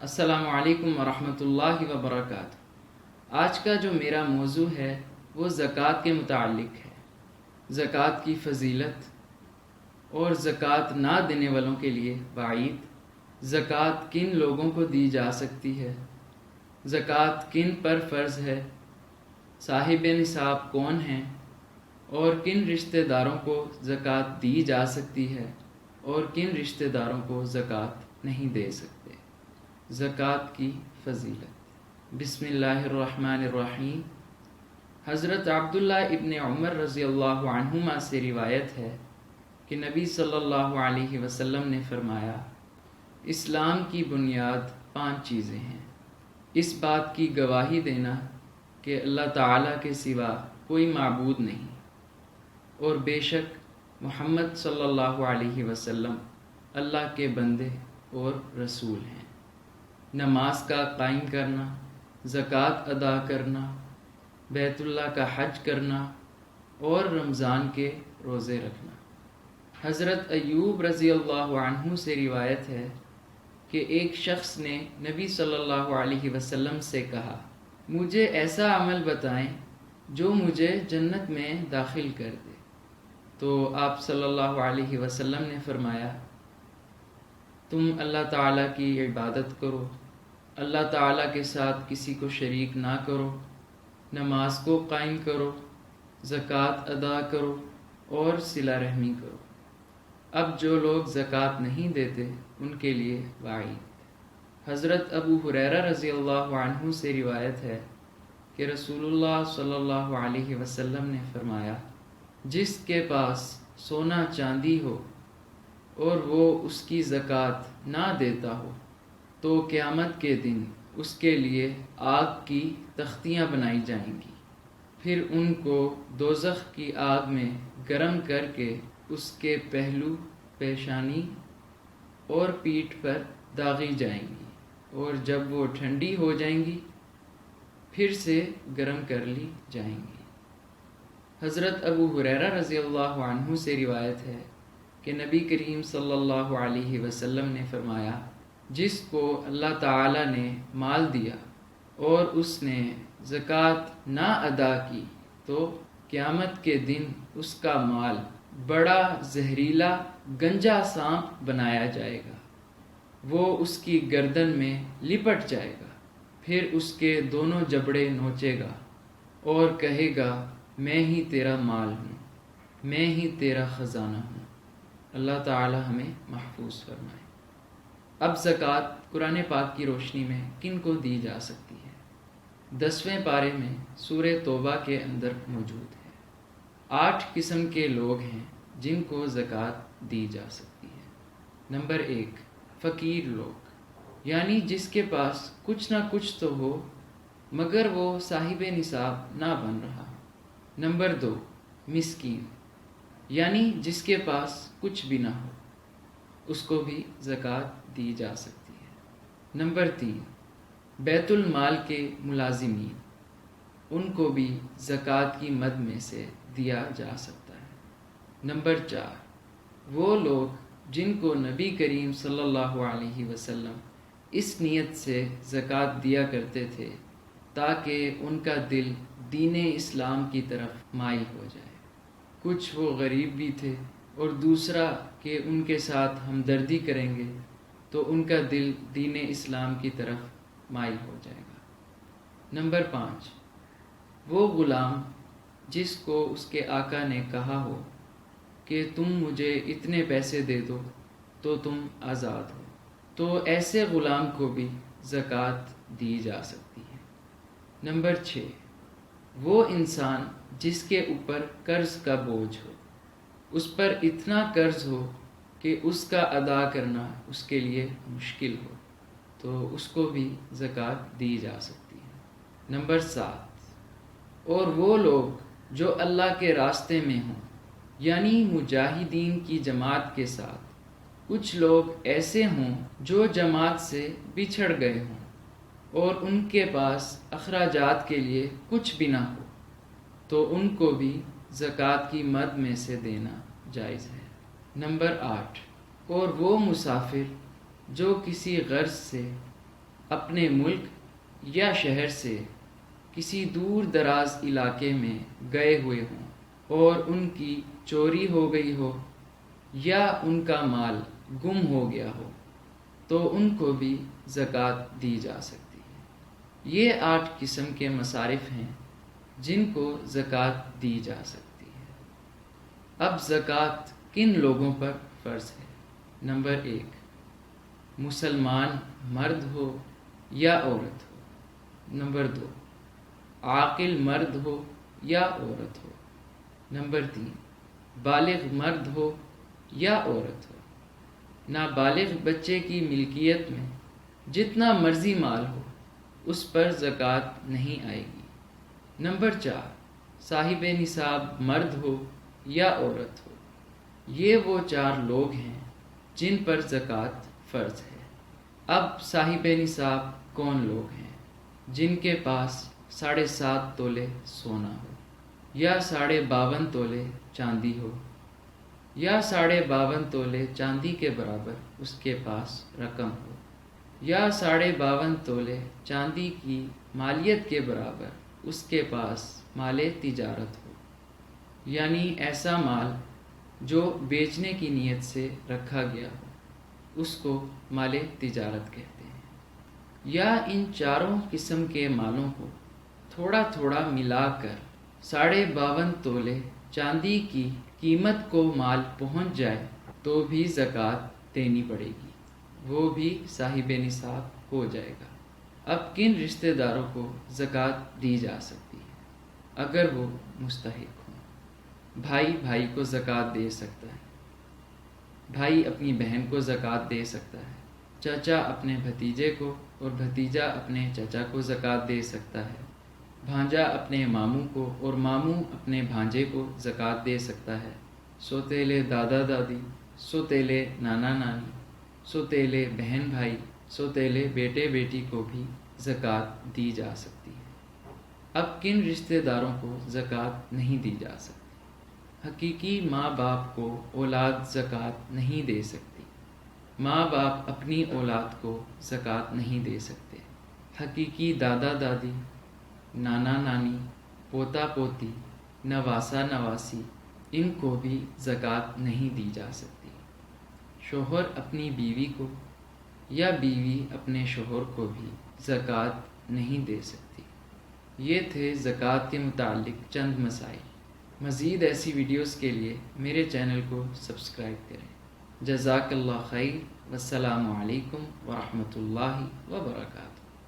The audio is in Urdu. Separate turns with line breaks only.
السلام علیکم ورحمۃ اللہ وبرکاتہ۔ آج کا جو میرا موضوع ہے وہ زکوٰۃ کے متعلق ہے۔ زکوٰۃ کی فضیلت اور زکوٰۃ نہ دینے والوں کے لیے وعید، زکوٰۃ کن لوگوں کو دی جا سکتی ہے، زکوٰۃ کن پر فرض ہے، صاحب نصاب کون ہیں اور کن رشتہ داروں کو زکوٰۃ دی جا سکتی ہے اور کن رشتہ داروں کو زکوٰۃ نہیں دے سکتے۔ زکوٰۃ کی فضیلت۔ بسم اللہ الرحمن الرحیم۔ حضرت عبداللہ ابن عمر رضی اللہ عنہما سے روایت ہے کہ نبی صلی اللہ علیہ وسلم نے فرمایا، اسلام کی بنیاد 5 چیزیں ہیں۔ اس بات کی گواہی دینا کہ اللہ تعالیٰ کے سوا کوئی معبود نہیں، اور بے شک محمد صلی اللہ علیہ وسلم اللہ کے بندے اور رسول ہیں۔ نماز کا قائم کرنا، زکوٰۃ ادا کرنا، بیت اللہ کا حج کرنا اور رمضان کے روزے رکھنا۔ حضرت ایوب رضی اللہ عنہ سے روایت ہے کہ ایک شخص نے نبی صلی اللہ علیہ وسلم سے کہا، مجھے ایسا عمل بتائیں جو مجھے جنت میں داخل کر دے۔ تو آپ صلی اللہ علیہ وسلم نے فرمایا، تم اللہ تعالیٰ کی عبادت کرو، اللہ تعالیٰ کے ساتھ کسی کو شریک نہ کرو، نماز کو قائم کرو، زکوٰۃ ادا کرو اور صلہ رحمی کرو۔ اب جو لوگ زکوٰۃ نہیں دیتے ان کے لیے وعید۔ حضرت ابو ہریرہ رضی اللہ عنہ سے روایت ہے کہ رسول اللہ صلی اللہ علیہ وسلم نے فرمایا، جس کے پاس سونا چاندی ہو اور وہ اس کی زکوٰۃ نہ دیتا ہو تو قیامت کے دن اس کے لیے آگ کی تختیاں بنائی جائیں گی، پھر ان کو دوزخ کی آگ میں گرم کر کے اس کے پہلو، پیشانی اور پیٹھ پر داغی جائیں گی، اور جب وہ ٹھنڈی ہو جائیں گی پھر سے گرم کر لی جائیں گی۔ حضرت ابو ہریرہ رضی اللہ عنہ سے روایت ہے کہ نبی کریم صلی اللہ علیہ وسلم نے فرمایا، جس کو اللہ تعالیٰ نے مال دیا اور اس نے زکوٰۃ نہ ادا کی تو قیامت کے دن اس کا مال بڑا زہریلا گنجا سانپ بنایا جائے گا، وہ اس کی گردن میں لپٹ جائے گا، پھر اس کے دونوں جبڑے نوچے گا اور کہے گا، میں ہی تیرا مال ہوں، میں ہی تیرا خزانہ ہوں۔ اللہ تعالی ہمیں محفوظ فرمائے۔ اب زکوٰۃ قرآن پاک کی روشنی میں کن کو دی جا سکتی ہے؟ 10ویں پارے میں سورہ توبہ کے اندر موجود ہے۔ 8 قسم کے لوگ ہیں جن کو زکوٰۃ دی جا سکتی ہے۔ نمبر 1، فقیر لوگ، یعنی جس کے پاس کچھ نہ کچھ تو ہو مگر وہ صاحب نصاب نہ بن رہا۔ نمبر 2، مسکین، یعنی جس کے پاس کچھ بھی نہ ہو، اس کو بھی زکوٰۃ دی جا سکتی ہے۔ نمبر 3، بیت المال کے ملازمین، ان کو بھی زکوٰۃ کی مد میں سے دیا جا سکتا ہے۔ نمبر 4، وہ لوگ جن کو نبی کریم صلی اللہ علیہ وسلم اس نیت سے زکوٰۃ دیا کرتے تھے تاکہ ان کا دل دین اسلام کی طرف مائل ہو جائے۔ کچھ وہ غریب بھی تھے اور دوسرا کہ ان کے ساتھ ہمدردی کریں گے تو ان کا دل دین اسلام کی طرف مائل ہو جائے گا۔ نمبر 5، وہ غلام جس کو اس کے آقا نے کہا ہو کہ تم مجھے اتنے پیسے دے دو تو تم آزاد ہو، تو ایسے غلام کو بھی زکوٰۃ دی جا سکتی ہے۔ نمبر 6، وہ انسان جس کے اوپر قرض کا بوجھ ہو، اس پر اتنا قرض ہو کہ اس کا ادا کرنا اس کے لیے مشکل ہو، تو اس کو بھی زکوٰۃ دی جا سکتی ہے۔ نمبر 7، اور وہ لوگ جو اللہ کے راستے میں ہوں، یعنی مجاہدین کی جماعت کے ساتھ کچھ لوگ ایسے ہوں جو جماعت سے بچھڑ گئے ہوں اور ان کے پاس اخراجات کے لیے کچھ بھی نہ ہو، تو ان کو بھی زکوٰۃ کی مد میں سے دینا جائز ہے۔ نمبر 8، اور وہ مسافر جو کسی غرض سے اپنے ملک یا شہر سے کسی دور دراز علاقے میں گئے ہوئے ہوں اور ان کی چوری ہو گئی ہو یا ان کا مال گم ہو گیا ہو تو ان کو بھی زکوٰۃ دی جا سکتی ہے۔ یہ 8 قسم کے مصارف ہیں جن کو زکوٰۃ دی جا سکتی ہے۔ اب زکوٰۃ کن لوگوں پر فرض ہے؟ نمبر 1، مسلمان مرد ہو یا عورت ہو۔ نمبر 2، عاقل مرد ہو یا عورت ہو۔ نمبر 3، بالغ مرد ہو یا عورت ہو۔ نابالغ بچے کی ملکیت میں جتنا مرضی مال ہو اس پر زکوٰۃ نہیں آئے گی۔ نمبر 4، صاحب نصاب مرد ہو یا عورت ہو۔ یہ وہ 4 لوگ ہیں جن پر زکوٰۃ فرض ہے۔ اب صاحب نصاب کون لوگ ہیں؟ جن کے پاس 7.5 تولے سونا ہو یا 52.5 تولے چاندی ہو یا 52.5 تولے چاندی کے برابر اس کے پاس رقم ہو یا 52.5 تولے چاندی کی مالیت کے برابر اس کے پاس مال تجارت ہو، یعنی ایسا مال جو بیچنے کی نیت سے رکھا گیا ہو اس کو مال تجارت کہتے ہیں۔ یا ان 4 قسم کے مالوں کو تھوڑا تھوڑا ملا کر 52.5 تولے چاندی کی قیمت کو مال پہنچ جائے تو بھی زکوٰۃ دینی پڑے گی، وہ بھی صاحب نصاب ہو جائے گا۔ اب کن رشتہ داروں کو زکوٰۃ دی جا سکتی ہے اگر وہ مستحق ہوں؟ بھائی بھائی کو زکوٰۃ دے سکتا ہے، بھائی اپنی بہن کو زکوٰۃ دے سکتا ہے، چچا اپنے بھتیجے کو اور بھتیجا اپنے چچا کو زکوٰۃ دے سکتا ہے، بھانجا اپنے ماموں کو اور ماموں اپنے بھانجے کو زکوٰۃ دے سکتا ہے، سوتیلے دادا دادی، سوتیلے نانا نانی، سوتیلے بہن بھائی، سوتیلے بیٹے بیٹی کو بھی زکوٰۃ دی جا سکتی ہے۔ اب کن رشتہ داروں کو زکوٰۃ نہیں دی جا سکتی؟ حقیقی ماں باپ کو اولاد زکوٰۃ نہیں دے سکتی، ماں باپ اپنی اولاد کو زکوٰۃ نہیں دے سکتے۔ حقیقی دادا دادی، نانا نانی، پوتا پوتی، نواسا نواسی، ان کو بھی زکوٰۃ نہیں دی جا سکتی۔ شوہر اپنی بیوی کو یا بیوی اپنے شوہر کو بھی زکوٰۃ نہیں دے سکتی۔ یہ تھے زکوٰۃ کے متعلق چند مسائل۔ مزید ایسی ویڈیوز کے لیے میرے چینل کو سبسکرائب کریں۔ جزاک اللہ خیر، والسلام علیکم ورحمۃ اللہ وبرکاتہ۔